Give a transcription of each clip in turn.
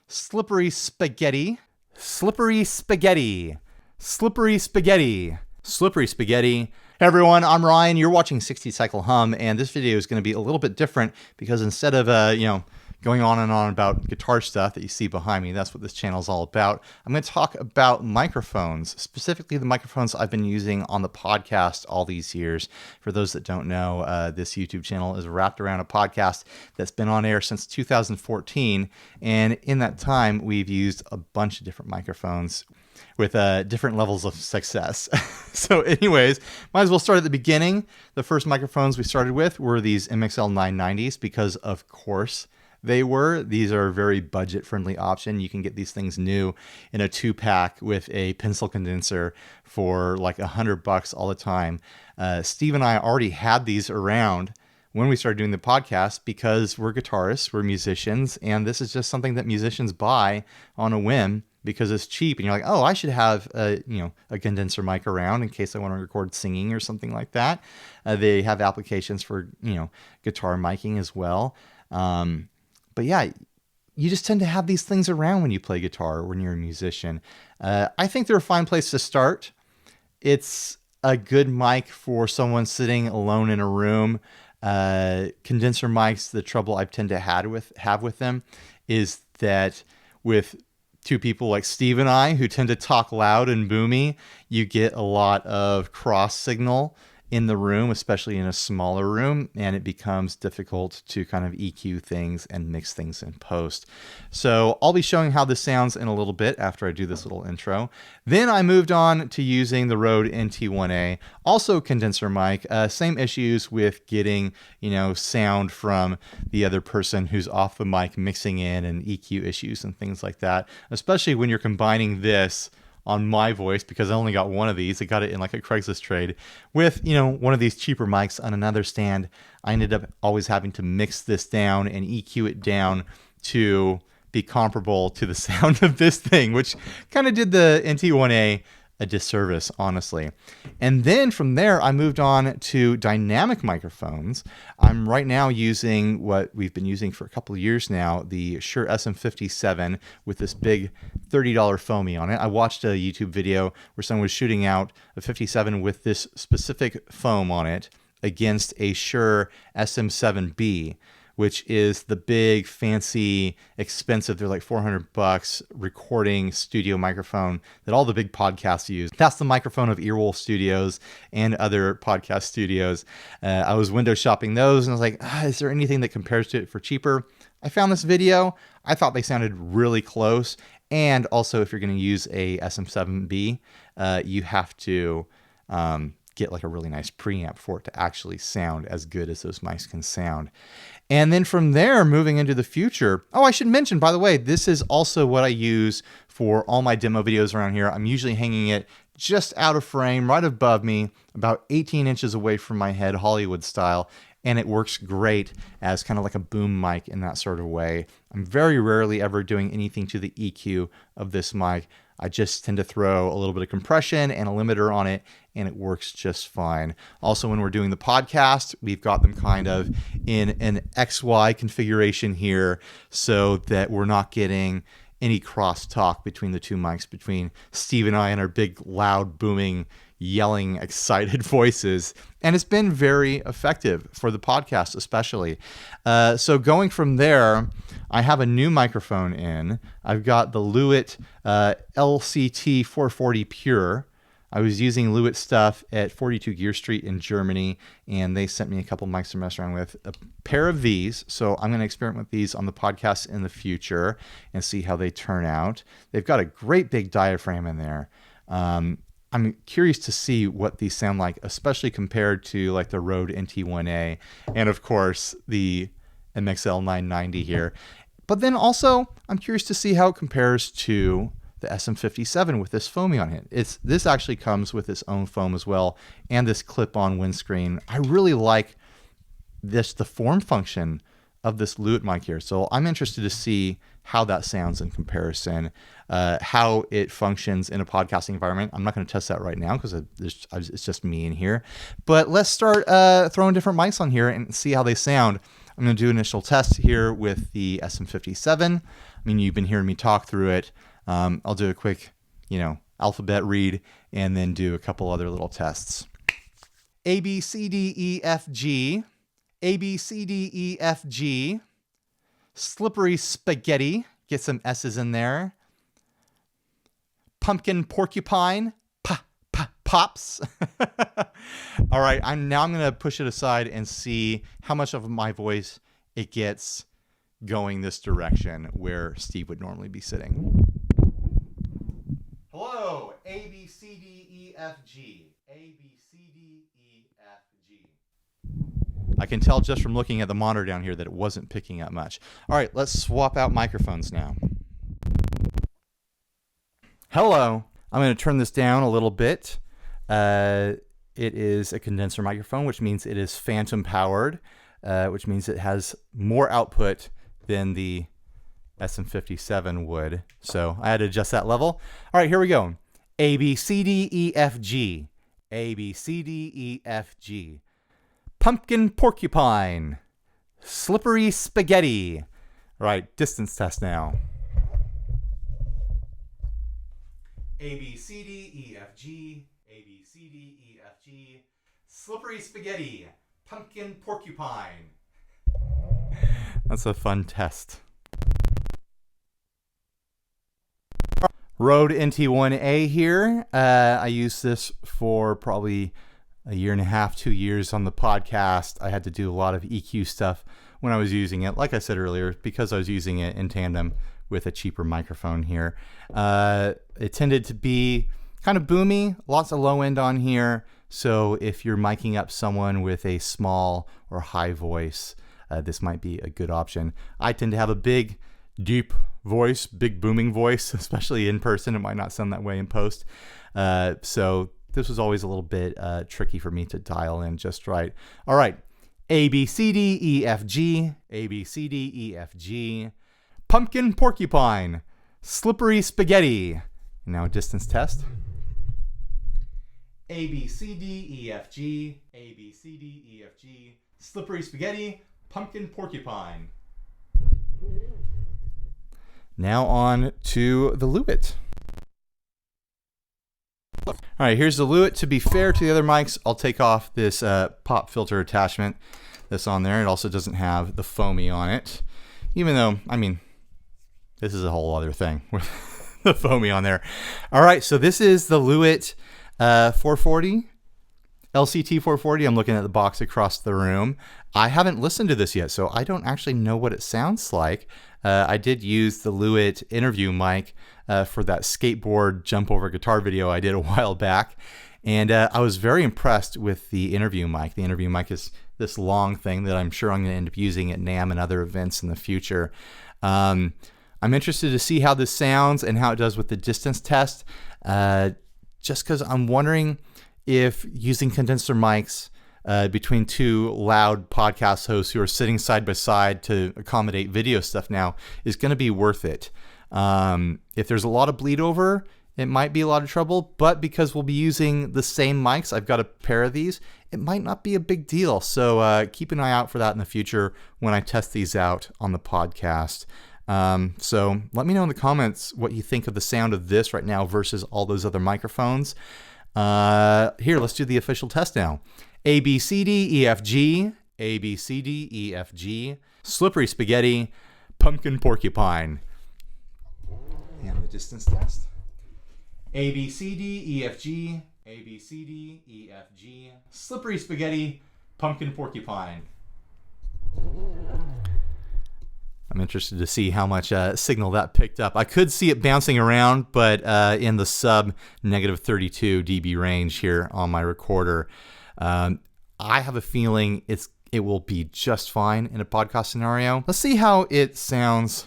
Slippery spaghetti. Slippery spaghetti. Slippery spaghetti. Slippery spaghetti. Hey everyone, I'm Ryan. You're watching 60 Cycle Hum, and this video is going to be a little bit different because instead of going on and on about guitar stuff that you see behind me, that's what this channel is all about. I'm going to talk about microphones, specifically the microphones I've been using on the podcast all these years. For those that don't know, this YouTube channel is wrapped around a podcast that's been on air since 2014, and in that time we've used a bunch of different microphones with different levels of success. So anyways, might as well start at the beginning. The first microphones we started with were these MXL 990s because, of course, they were. These are a very budget-friendly option. You can get these things new in a 2-pack with a pencil condenser for like $100 all the time. Steve and I already had these around when we started doing the podcast because we're guitarists, we're musicians, and this is just something that musicians buy on a whim because it's cheap. And you're like, oh, I should have a condenser mic around in case I want to record singing or something like that. They have applications for guitar miking as well. But yeah, you just tend to have these things around when you play guitar, when you're a musician. I think they're a fine place to start. It's a good mic for someone sitting alone in a room. Condenser mics, the trouble I tend to have with them is that with two people like Steve and I, who tend to talk loud and boomy, you get a lot of cross signal in the room, especially in a smaller room, and it becomes difficult to kind of EQ things and mix things in post. So I'll be showing how this sounds in a little bit after I do this little intro. Then I moved on to using the Rode Nt1a, also condenser mic. Same issues with getting sound from the other person who's off the mic, mixing in, and EQ issues and things like that, especially when you're combining this on my voice, because I only got one of these. I got it in like a Craigslist trade with, one of these cheaper mics on another stand. I ended up always having to mix this down and EQ it down to be comparable to the sound of this thing, which kind of did the Nt1a a disservice, honestly. And then from there, I moved on to dynamic microphones. I'm right now using what we've been using for a couple of years now, the Shure SM57 with this big $30 foamy on it. I watched a YouTube video where someone was shooting out a 57 with this specific foam on it against a Shure SM7B, which is the big, fancy, expensive, they're like $400 recording studio microphone that all the big podcasts use. That's the microphone of Earwolf Studios and other podcast studios. I was window shopping those and I was like, is there anything that compares to it for cheaper? I found this video. I thought they sounded really close. And also, if you're going to use a SM7B, you have to get like a really nice preamp for it to actually sound as good as those mics can sound. And then from there, moving into the future, I should mention, by the way, this is also what I use for all my demo videos around here. I'm usually hanging it just out of frame, right above me, about 18 inches away from my head, Hollywood style, and it works great as kind of like a boom mic in that sort of way. I'm very rarely ever doing anything to the EQ of this mic. I just tend to throw a little bit of compression and a limiter on it, and it works just fine. Also, when we're doing the podcast, we've got them kind of in an XY configuration here so that we're not getting any cross-talk between the two mics, between Steve and I and our big, loud, booming, yelling, excited voices. And it's been very effective for the podcast, especially. So going from there, I have a new microphone in. I've got the Lewitt LCT 440 Pure. I was using Lewitt stuff at 42 Gear Street in Germany, and they sent me a couple mics to mess around with. A pair of these, so I'm going to experiment with these on the podcast in the future and see how they turn out. They've got a great big diaphragm in there. I'm curious to see what these sound like, especially compared to like the Rode Nt1a and of course the MXL 990 here. But then also I'm curious to see how it compares to the SM57 with this foamy on it. This actually comes with its own foam as well and this clip-on windscreen. I really like the form function of this Lewitt mic here. So I'm interested to see how that sounds in comparison, how it functions in a podcasting environment. I'm not going to test that right now because it's just me in here. But let's start throwing different mics on here and see how they sound. I'm going to do an initial test here with the SM57. I mean, you've been hearing me talk through it. I'll do a quick, alphabet read and then do a couple other little tests. A, B, C, D, E, F, G. A, B, C, D, E, F, G. Slippery spaghetti. Get some S's in there. Pumpkin porcupine. Pops. All right, now I'm going to push it aside and see how much of my voice it gets going this direction where Steve would normally be sitting. Hello, A, B, C, D, E, F, G. A, B, C, D, E, F, G. I can tell just from looking at the monitor down here that it wasn't picking up much. All right, let's swap out microphones now. Hello. I'm going to turn this down a little bit. It is a condenser microphone, which means it is phantom powered, which means it has more output than the SM57 would. So I had to adjust that level. All right, here we go. A, B, C, D, E, F, G. A, B, C, D, E, F, G. Pumpkin porcupine. Slippery spaghetti. All right, distance test now. A, B, C, D, E, F, G. A, B, C, D, E, F, G. Slippery spaghetti. Pumpkin porcupine. That's a fun test. Rode Nt1a here. I used this for probably a year and a half, 2 years on the podcast. I had to do a lot of EQ stuff when I was using it. Like I said earlier, because I was using it in tandem with a cheaper microphone here. It tended to be kind of boomy, lots of low end on here. So if you're miking up someone with a small or high voice, this might be a good option. I tend to have a big, deep voice, big booming voice, especially in person. It might not sound that way in post. So this was always a little bit tricky for me to dial in just right. All right, A, B, C, D, E, F, G. A, B, C, D, E, F, G. Pumpkin porcupine. Slippery spaghetti. Now distance test. A, B, C, D, E, F, G. A, B, C, D, E, F, G. Slippery spaghetti. Pumpkin porcupine. Now on to the Lewitt. All right, here's the Lewitt. To be fair to the other mics, I'll take off this pop filter attachment that's on there. It also doesn't have the foamy on it, even though, I mean, this is a whole other thing with the foamy on there. All right, so this is the Lewitt 440, LCT 440. I'm looking at the box across the room. I haven't listened to this yet, so I don't actually know what it sounds like. I did use the Lewitt interview mic for that skateboard jump over guitar video I did a while back. And I was very impressed with the interview mic. The interview mic is this long thing that I'm sure I'm going to end up using at NAMM and other events in the future. I'm interested to see how this sounds and how it does with the distance test, just because I'm wondering if using condenser mics between two loud podcast hosts who are sitting side by side to accommodate video stuff now is going to be worth it. If there's a lot of bleed over, it might be a lot of trouble, but because we'll be using the same mics, I've got a pair of these, it might not be a big deal. So keep an eye out for that in the future when I test these out on the podcast. So let me know in the comments what you think of the sound of this right now versus all those other microphones. Here, let's do the official test now. A, B, C, D, E, F, G. A, B, C, D, E, F, G. Slippery spaghetti. Pumpkin porcupine. And the distance test. A, B, C, D, E, F, G. A, B, C, D, E, F, G. Slippery spaghetti. Pumpkin porcupine. I'm interested to see how much signal that picked up. I could see it bouncing around, but in the sub -32 dB range here on my recorder. I have a feeling it will be just fine in a podcast scenario. Let's see how it sounds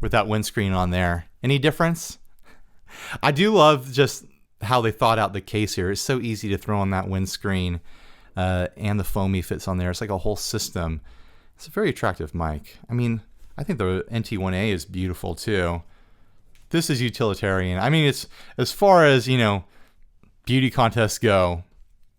with that windscreen on there. Any difference? I do love just how they thought out the case here. It's so easy to throw on that windscreen, and the foamy fits on there. It's like a whole system. It's a very attractive mic. I mean, I think the Nt1a is beautiful too. This is utilitarian. I mean, it's as far as, beauty contests go,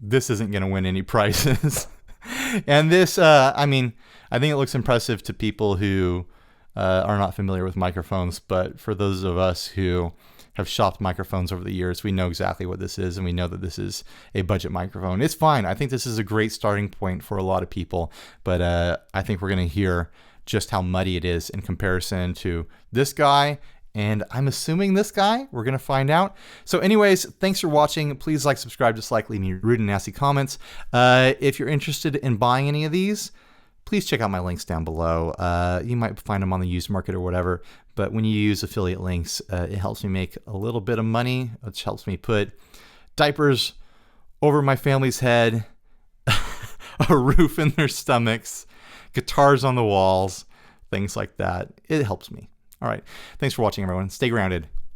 this isn't going to win any prizes. And this, I mean, I think it looks impressive to people who are not familiar with microphones, but for those of us who have shopped microphones over the years, we know exactly what this is, and we know that this is a budget microphone. It's fine. I think this is a great starting point for a lot of people, but I think we're going to hear just how muddy it is in comparison to this guy, and I'm assuming this guy. We're going to find out. So anyways, thanks for watching. Please like, subscribe, dislike, leave me rude and nasty comments. If you're interested in buying any of these, please check out my links down below. You might find them on the used market or whatever, but when you use affiliate links, it helps me make a little bit of money, which helps me put diapers over my family's head, a roof in their stomachs, guitars on the walls, things like that. It helps me. All right. Thanks for watching, everyone. Stay grounded.